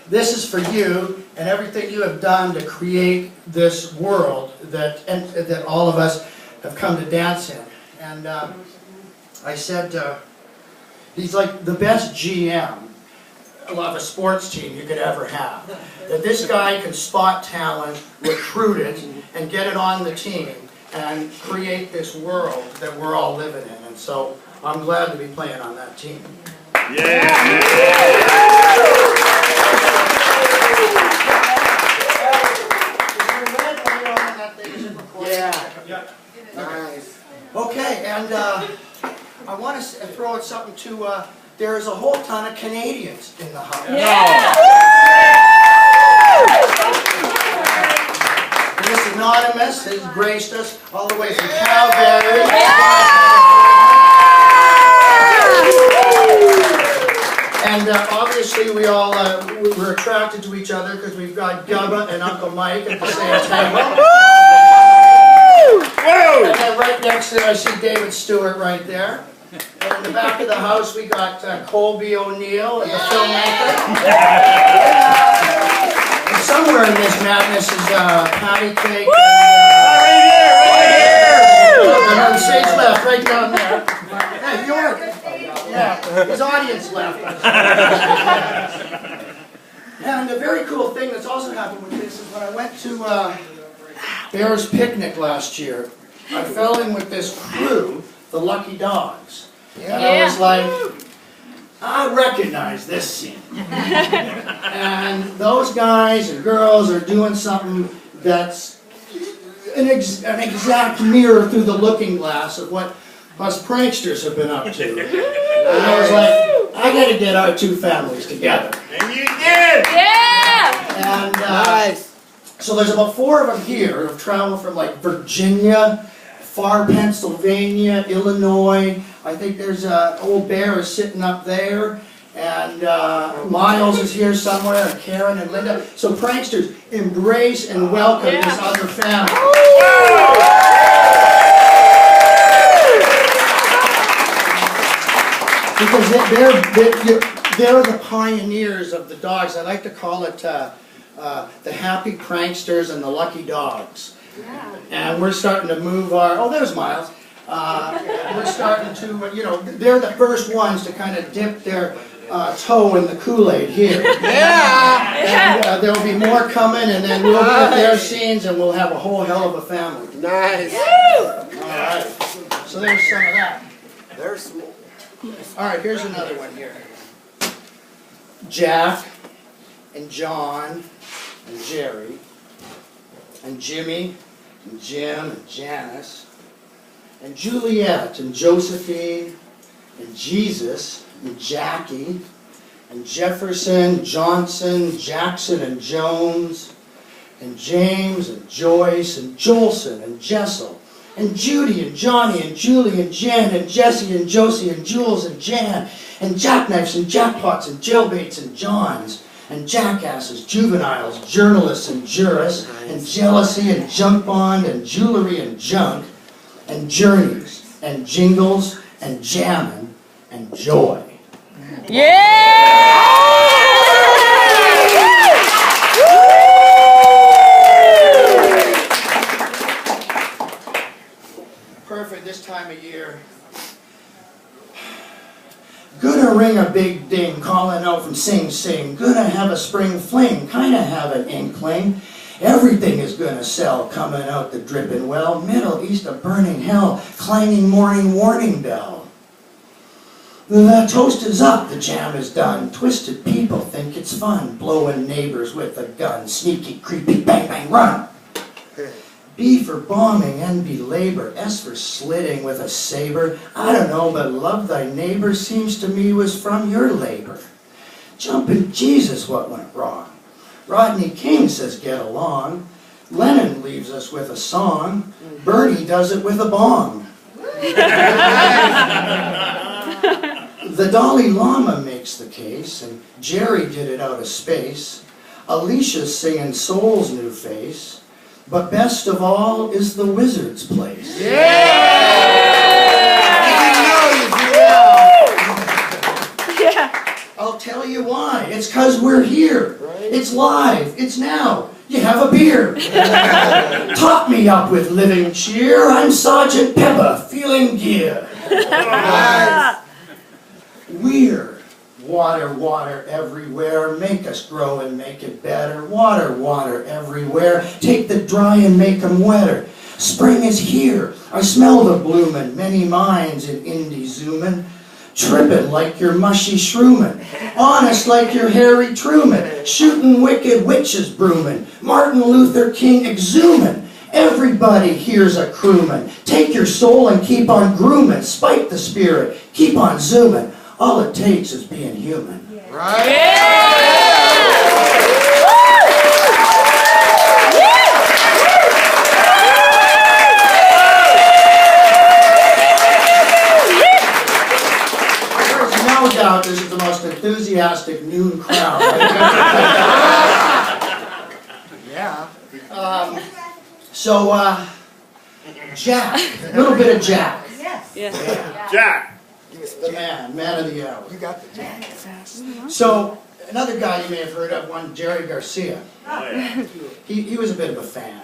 this is for you and everything you have done to create this world that all of us have come to dance in. And I said, he's like the best GM of a sports team you could ever have. That this guy can spot talent, recruit it, and get it on the team, and create this world that we're all living in. And so I'm glad to be playing on that team. Yeah. Nice. Okay, and I want to throw out something to, there's a whole ton of Canadians in the house. Yeah. This Anonymous has graced us all the way from Calgary. And obviously we all we're attracted to each other because we've got Gubba and Uncle Mike at the same table. And then right next to I see David Stewart right there. And in the back of the house we got Colby O'Neill, the filmmaker. And somewhere in this madness is Patty Cake. And on the stage left, right down there. Hey, York. Yeah, his audience left. And a very cool thing that's also happened with this is when I went to Bear's Picnic last year, I fell in with this crew, the Lucky Dogs. And I was like, I recognize this scene. And those guys and girls are doing something that's an exact mirror through the looking glass of what us pranksters have been up to. And I was like, I gotta get our two families together. And you did! Yeah! And so there's about 4 of them here who've traveled from like Virginia, far Pennsylvania, Illinois. I think there's old Bear is sitting up there. And Miles is here somewhere, and Karen and Linda. So pranksters, embrace and welcome this other family. Because they're the pioneers of the dogs. I like to call it the happy pranksters and the lucky dogs. Yeah. And we're starting to move our, oh there's Miles. We're starting to, they're the first ones to kind of dip their toe in the Kool-Aid here. And there'll be more coming, and then we'll get their scenes and we'll have a whole hell of a family. Nice. Alright, so there's some of that. They're small. Alright, here's another one here. Jack and John and Jerry and Jimmy and Jim and Janice and Juliet and Josephine and Jesus and Jackie and Jefferson, Johnson, Jackson and Jones and James and Joyce and Jolson and Jessel and Judy and Johnny and Julie and Jen and Jesse and Josie and Jules and Jan and jackknifes and jackpots and jailbaits and Johns and jackasses, juveniles, journalists and jurists and jealousy and junk bond and jewelry and junk and journeys and jingles and jammin' and joy. Perfect this time of year. Gonna ring a big ding, calling out from Sing Sing. Gonna have a spring fling, kinda have an inkling. Everything is gonna sell, coming out the dripping well. Middle East of burning hell, clanging morning warning bell. The toast is up, the jam is done. Twisted people think it's fun, blowing neighbors with a gun. Sneaky, creepy, bang, bang, run. B for bombing, N be labor, S for slitting with a saber. I don't know, but love thy neighbor seems to me was from your labor. Jumping Jesus, what went wrong? Rodney King says get along. Lennon leaves us with a song. Bernie does it with a bong. The Dalai Lama makes the case, and Jerry did it out of space. Alicia's singing Soul's new face. But best of all is the Wizard's place. I'll tell you why. It's because we're here. It's live, it's now. You have a beer. Top me up with living cheer. I'm Sergeant Pepper, feeling gear. Nice. We're water, water everywhere. Make us grow and make it better. Water, water everywhere. Take the dry and make them wetter. Spring is here. I smell the bloomin'. Many minds in Indy zoomin'. Trippin' like you're mushy shroomin'. Honest like you're Harry Truman. Shootin' wicked witches broomin'. Martin Luther King exhumin'. Everybody here's a crewman. Take your soul and keep on grooming. Spike the spirit. Keep on zooming. All it takes is being human. Right? Yeah! No doubt this is the most enthusiastic noon crowd. Yeah. Jack, a little bit of Jack. Yes. Yeah. Jack. The man of the hour. You got the Jack. So, another guy you may have heard of, one Jerry Garcia. Oh, yeah. He was a bit of a fan.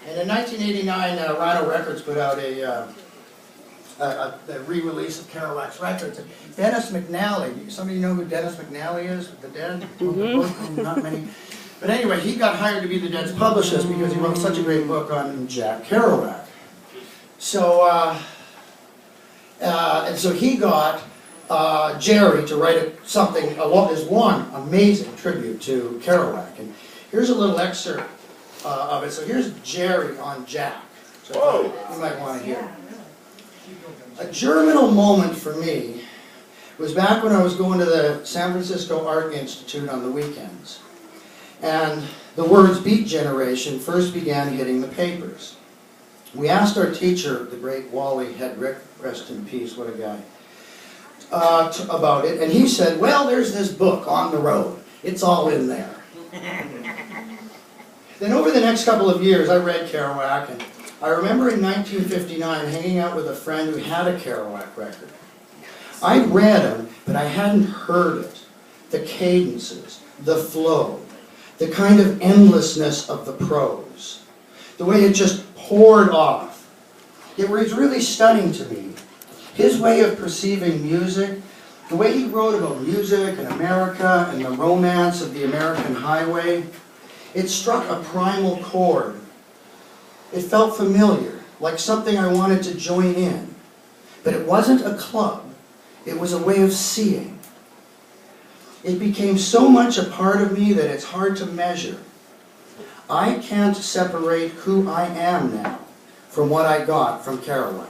And in 1989, Rhino Records put out a re-release of Kerouac's records. Dennis McNally, somebody know who Dennis McNally is? The Dead? Not many. But anyway, he got hired to be the Dead's publicist because he wrote such a great book on Jack Kerouac. So, and so he got Jerry to write something, there's one amazing tribute to Kerouac. And here's a little excerpt of it. So here's Jerry on Jack. So Whoa. you might want to hear. A germinal moment for me was back when I was going to the San Francisco Art Institute on the weekends. And the words Beat Generation first began hitting the papers. We asked our teacher, the great Wally Hedrick, rest in peace, what a guy, about it. And he said, well, there's this book, On the Road. It's all in there. Then over the next couple of years, I read Kerouac, and I remember in 1959 hanging out with a friend who had a Kerouac record. I'd read him, but I hadn't heard it. The cadences, the flow, the kind of endlessness of the prose, the way it just poured off. It was really stunning to me. His way of perceiving music, the way he wrote about music and America and the romance of the American highway, it struck a primal chord. It felt familiar, like something I wanted to join in. But it wasn't a club. It was a way of seeing. It became so much a part of me that it's hard to measure. I can't separate who I am now from what I got from Kerouac.